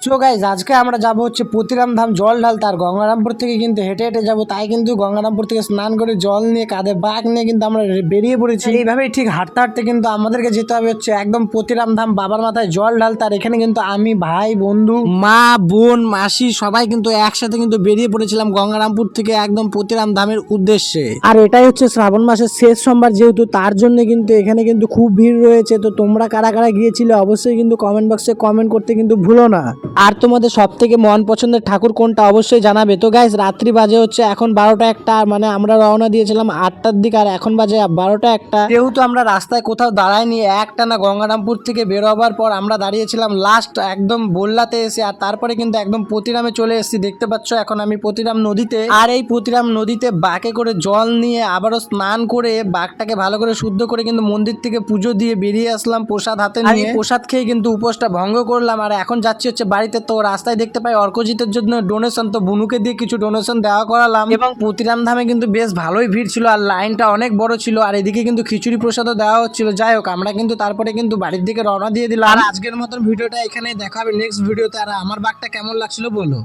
So guys আজকে আমরা যাব হচ্ছে পতিরাম ধাম জল ঢালতে। আর গঙ্গারামপুর থেকে কিন্তু হেঁটে হেঁটে যাব, তাই কিন্তু গঙ্গারামপুর থেকে স্নান করে জল নিয়ে কাঁধে ব্যাগ নিয়ে কিন্তু আমরা বেরিয়ে পড়েছি। এইভাবেই ঠিক হাঁটতে হাঁটতে কিন্তু আমাদেরকে যেতে হবে হচ্ছে একদম পতিরাম ধাম বাবার মাথায় জল ঢালতে। আর এখানে কিন্তু আমি, ভাই, বন্ধু, মা, বোন, মাসি সবাই কিন্তু একসাথে কিন্তু বেরিয়ে পড়েছিলাম গঙ্গারামপুর থেকে একদম পতিরাম ধামের উদ্দেশ্যে। আর এটাই হচ্ছে শ্রাবণ মাসের শেষ সোমবার, যেহেতু তার জন্য কিন্তু এখানে কিন্তু খুব ভিড় রয়েছে। তো তোমরা কারা কারা গিয়েছিলে অবশ্যই কিন্তু কমেন্ট বক্সে কমেন্ট করতে কিন্তু ভুলো না। আর তোমাদের সব থেকে মন পছন্দের ঠাকুর কোনটা অবশ্যই জানাবে। তো গাইস রাত্রি বাজে হচ্ছে এখন 12টা 1টা, মানে আমরা রওনা দিয়েছিলাম 8টার দিকে আর এখন বাজে 12টা 1টা। যেহেতু আমরা রাস্তায় কোথাও দাঁড়াইনি, একটা না গঙ্গারামপুর থেকে বের হবার পর আমরা দাঁড়িয়েছিলাম লাস্ট একদম বল্লাতে এসে। আর তারপরে কিন্তু একদম পতিরামে চলে এসেছি। দেখতে পাচ্ছ এখন আমি পতিরাম নদীতে। আর এই পতিরাম নদীতে বাঁকে করে জল নিয়ে আবারও স্নান করে বাঘটাকে ভালো করে শুদ্ধ করে কিন্তু মন্দির থেকে পুজো দিয়ে বেরিয়ে আসলাম প্রসাদ হাতে নিয়ে। প্রসাদ খেয়ে কিন্তু উপোসটা ভঙ্গ করলাম। আর এখন যাচ্ছি হচ্ছে বাড়িতে। তো রাস্তায় দেখতে পাই অর্কজিতের জন্য ডোনেশন, তো বুনুকে দিয়ে কিছু ডোনেশন দেওয়া করালাম। এবং পতিরাম ধামে কিন্তু বেশ ভালোই ভিড় ছিল আর লাইনটা অনেক বড় ছিল। আর এদিকে কিন্তু খিচুড়ি প্রসাদও দেওয়া হচ্ছিল। যাই হোক, আমরা কিন্তু তারপরে কিন্তু বাড়ির দিকে রওনা দিয়ে দিলাম। আর আজকের মতন ভিডিওটা এখানে দেখা হবে নেক্সট ভিডিওতে। আর আমার বাঘটা কেমন লাগছিল বলো।